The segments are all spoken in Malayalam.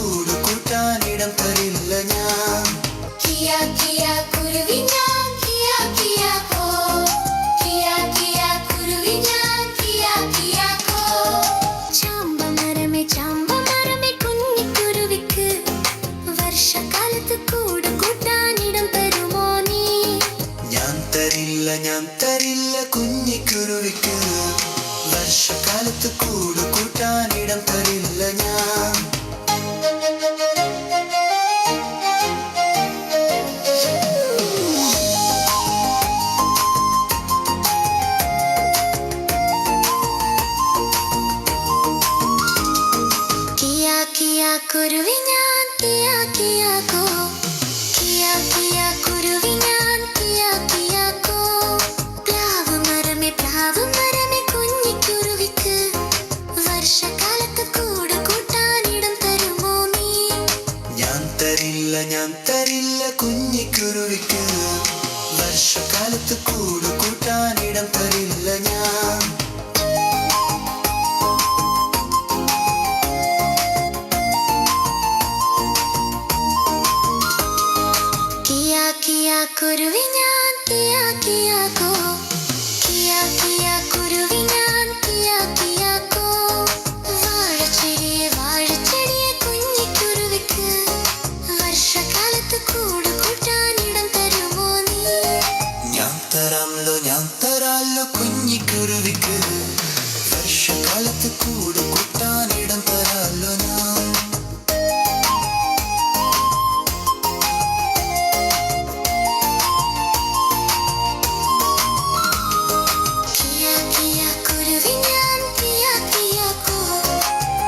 കൂട് കൂട്ടാനിടം തരില്ല ഞാൻ. കിയാ കിയാ കുരുവി ഞാൻ കിയാ കിയാ കോ, കിയാ കിയാ കുരുവി ഞാൻ കിയാ കിയാ കോ. ചാമ്പമരമേ ചാമ്പമരമേ കുഞ്ഞിക്കുരുവിക്ക് വർഷകാലത്ത് കൂട് കൂട്ടാനിടം തരുമോ നീ? ഞാൻ തരില്ല കുഞ്ഞിക്കുരുവിക്ക് വർഷകാലത്ത് കൂട് കൂട്ടാനിടം തരില്ല ഞാൻ. കിയാ കിയാ കുരുവി ഞാൻ കിയാ കിയാ കോ, കിയാ കിയാ കുരുവി ഞാൻ കിയാ കിയാ കോ. പ്ലാവ് മരമേ കുഞ്ഞിക്കുരുവിക്ക് വർഷകാലത്ത് കൂട് കൂട്ടാനിടം തരുമോ നീ? ഞാൻ തരില്ല കുഞ്ഞിക്കുരുവിക്ക് വർഷകാലത്ത് കൂട് കൂട്ടാനിടം തരില്ല ഞാൻ. കിയാ കിയാ കുരുവി ഞാൻ കിയാ കിയാ കോ, കിയാ കിയാ കുരുവി ഞാൻ കിയാ കിയാ കോ. വാഴച്ചെടിയെ കുഞ്ഞിക്കുരുവിക്ക് വർഷകാലത്ത് കൂട് കൂട്ടാനിടം തരുമോ നീ? ഞാൻ തരാലോ കുഞ്ഞിക്കുരുവിക്ക് വർഷകാലത്ത് കൂട് കൂട്ടാനിടം തരാലോ ഞാൻ. കിയാ കിയാ കുരുവി ഞാൻ കിയാ കിയാ കോ,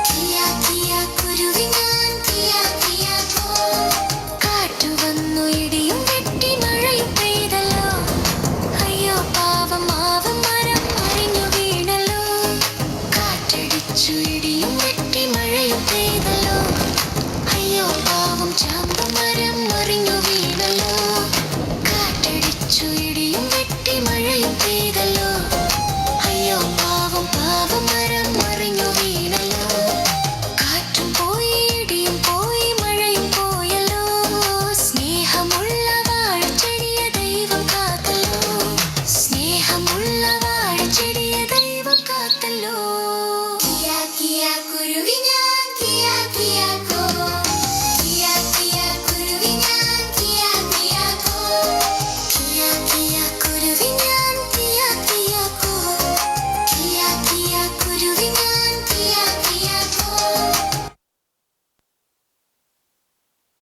കിയാ കിയാ കുരുവി ഞാൻ കിയാ കിയാ കോ. കാറ്റു വന്നു ഇടിയും വെട്ടി മഴയും പെയ്തല്ലോ, അയ്യോ പാവം മാവും മരം മറിഞ്ഞു വീണല്ലോ. കാറ്റടിച്ചു ഇടിയും വെട്ടി മഴയും പെയ്തല്ലോ, അയ്യോ പാവം ചാമ്പമരം മറിഞ്ഞു വീണല്ലോ. കാറ്റടിച്ചു ഇടിയും വെട്ടി മഴയും പെയ്തല്ലോ, അയ്യോ പാവം മരം മറിഞ്ഞു വീണല്ലോ. കാറ്റും പോയി ഇടിയും പോയി മഴയും പോയല്ലോ, സ്നേഹമുള്ള വാഴച്ചെടിയെ ദൈവം കാത്തല്ലോ, സ്നേഹമുള്ള വാഴച്ചെടിയെ ദൈവം കാത്തല്ലോ.